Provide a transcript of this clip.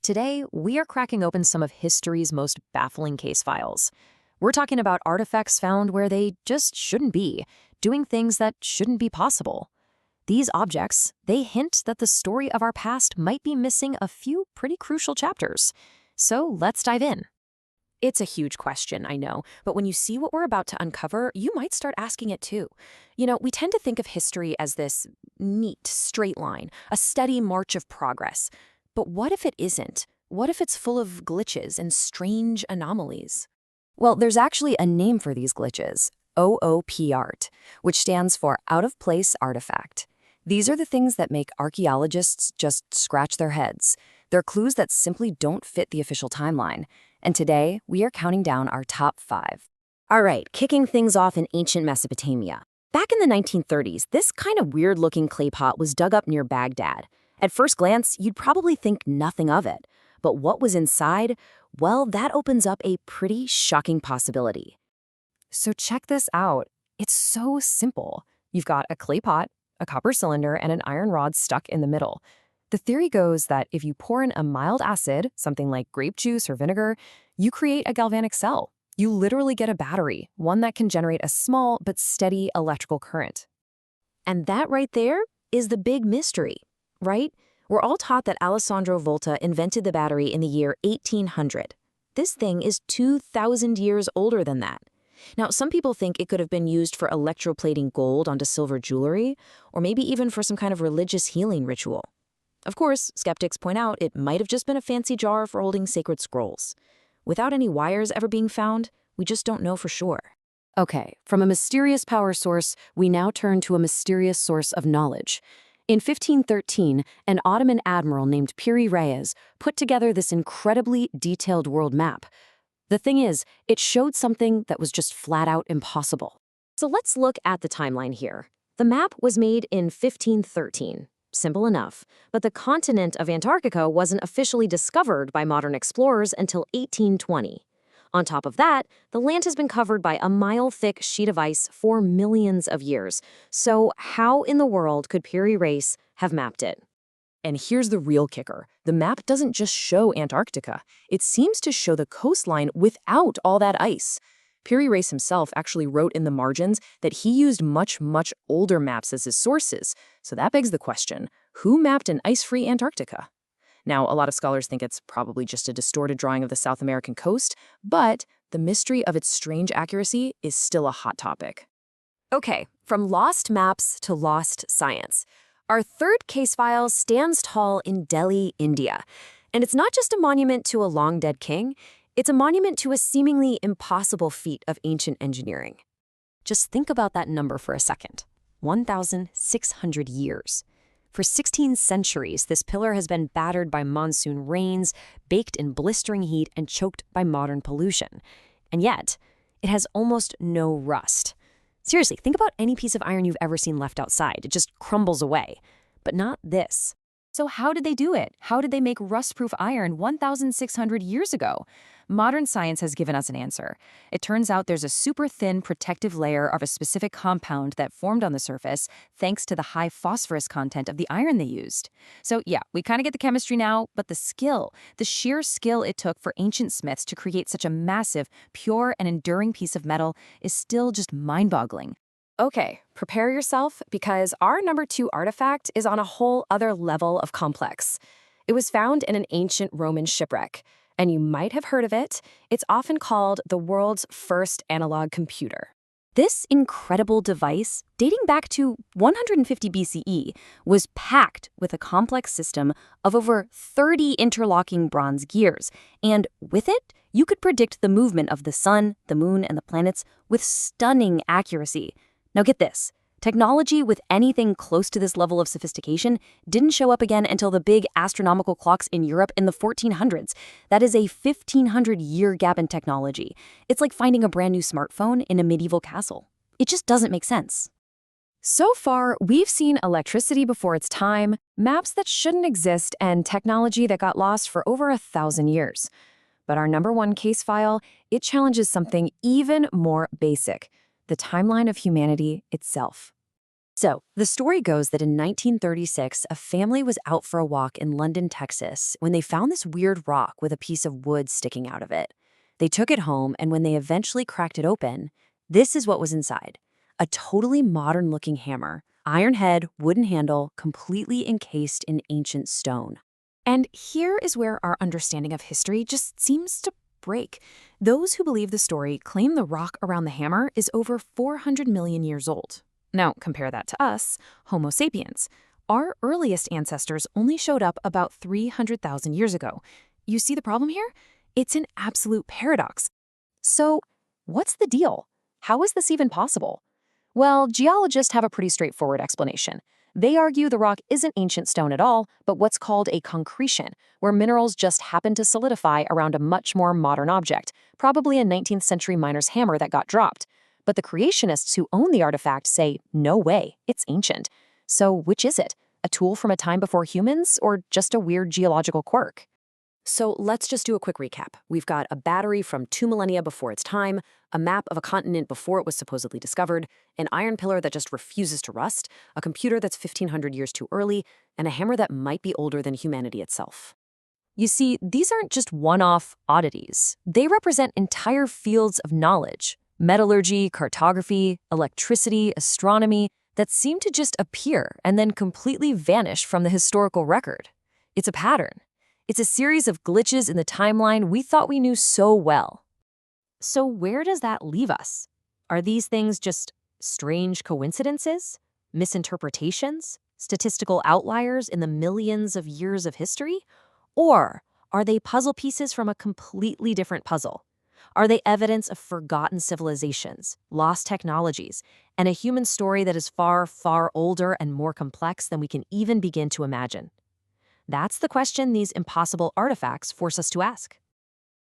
Today, we are cracking open some of history's most baffling case files. We're talking about artifacts found where they just shouldn't be, doing things that shouldn't be possible. These objects, they hint that the story of our past might be missing a few pretty crucial chapters. So let's dive in. It's a huge question, I know, but when you see what we're about to uncover, you might start asking it too. We tend to think of history as this neat, straight line, a steady march of progress. But what if it isn't? What if it's full of glitches and strange anomalies? Well, there's actually a name for these glitches, OOPART, which stands for out-of-place artifact. These are the things that make archaeologists just scratch their heads. They're clues that simply don't fit the official timeline. And today, we are counting down our top 5. All right, kicking things off in ancient Mesopotamia. Back in the 1930s, this kind of weird-looking clay pot was dug up near Baghdad. At first glance, you'd probably think nothing of it. But what was inside? Well, that opens up a pretty shocking possibility. So check this out. It's so simple. You've got a clay pot, a copper cylinder, and an iron rod stuck in the middle. The theory goes that if you pour in a mild acid, something like grape juice or vinegar, you create a galvanic cell. You literally get a battery, one that can generate a small but steady electrical current. And that right there is the big mystery, right? We're all taught that Alessandro Volta invented the battery in the year 1800. This thing is 2,000 years older than that. Now, some people think it could have been used for electroplating gold onto silver jewelry, or maybe even for some kind of religious healing ritual. Of course, skeptics point out it might have just been a fancy jar for holding sacred scrolls. Without any wires ever being found, we just don't know for sure. Okay, from a mysterious power source, we now turn to a mysterious source of knowledge. In 1513, an Ottoman admiral named Piri Reis put together this incredibly detailed world map. The thing is, it showed something that was just flat out impossible. So let's look at the timeline here. The map was made in 1513. Simple enough, but the continent of Antarctica wasn't officially discovered by modern explorers until 1820. On top of that, the land has been covered by a mile-thick sheet of ice for millions of years. So how in the world could Piri Reis have mapped it? And here's the real kicker. The map doesn't just show Antarctica. It seems to show the coastline without all that ice. Piri Reis himself actually wrote in the margins that he used much, much older maps as his sources. So that begs the question, who mapped an ice-free Antarctica? Now, a lot of scholars think it's probably just a distorted drawing of the South American coast, but the mystery of its strange accuracy is still a hot topic. Okay, from lost maps to lost science. Our third case file stands tall in Delhi, India. And it's not just a monument to a long-dead king, it's a monument to a seemingly impossible feat of ancient engineering. Just think about that number for a second. 1,600 years. For 16 centuries, this pillar has been battered by monsoon rains, baked in blistering heat, and choked by modern pollution. And yet, it has almost no rust. Seriously, think about any piece of iron you've ever seen left outside. It just crumbles away. But not this. So how did they do it? How did they make rust-proof iron 1,600 years ago? Modern science has given us an answer. It turns out there's a super thin protective layer of a specific compound that formed on the surface thanks to the high phosphorus content of the iron they used. So yeah, we kind of get the chemistry now, but the skill, the sheer skill it took for ancient smiths to create such a massive, pure, and enduring piece of metal is still just mind-boggling. Okay, prepare yourself because our number 2 artifact is on a whole other level of complex. It was found in an ancient Roman shipwreck, and you might have heard of it. It's often called the world's first analog computer. This incredible device, dating back to 150 BCE, was packed with a complex system of over 30 interlocking bronze gears, and with it, you could predict the movement of the sun, the moon, and the planets with stunning accuracy. Now get this, technology with anything close to this level of sophistication didn't show up again until the big astronomical clocks in Europe in the 1400s. That is a 1,500-year gap in technology. It's like finding a brand new smartphone in a medieval castle. It just doesn't make sense. So far, we've seen electricity before its time, maps that shouldn't exist, and technology that got lost for over 1,000 years. But our number 1 case file, it challenges something even more basic. The timeline of humanity itself. So, the story goes that in 1936, a family was out for a walk in London, Texas, when they found this weird rock with a piece of wood sticking out of it. They took it home, and when they eventually cracked it open, this is what was inside: a totally modern looking hammer, iron head, wooden handle, completely encased in ancient stone. And here is where our understanding of history just seems to break. Those who believe the story claim the rock around the hammer is over 400 million years old. Now, compare that to us, Homo sapiens. Our earliest ancestors only showed up about 300,000 years ago. You see the problem here? It's an absolute paradox. So, what's the deal? How is this even possible? Well, geologists have a pretty straightforward explanation. They argue the rock isn't ancient stone at all, but what's called a concretion, where minerals just happen to solidify around a much more modern object, probably a 19th century miner's hammer that got dropped. But the creationists who own the artifact say, no way, it's ancient. So which is it? A tool from a time before humans, or just a weird geological quirk? So let's just do a quick recap. We've got a battery from 2 millennia before its time, a map of a continent before it was supposedly discovered, an iron pillar that just refuses to rust, a computer that's 1,500 years too early, and a hammer that might be older than humanity itself. You see, these aren't just one-off oddities. They represent entire fields of knowledge: metallurgy, cartography, electricity, astronomy, that seem to just appear and then completely vanish from the historical record. It's a pattern. It's a series of glitches in the timeline we thought we knew so well. So where does that leave us? Are these things just strange coincidences? Misinterpretations? Statistical outliers in the millions of years of history? Or are they puzzle pieces from a completely different puzzle? Are they evidence of forgotten civilizations, lost technologies, and a human story that is far, far older and more complex than we can even begin to imagine? That's the question these impossible artifacts force us to ask.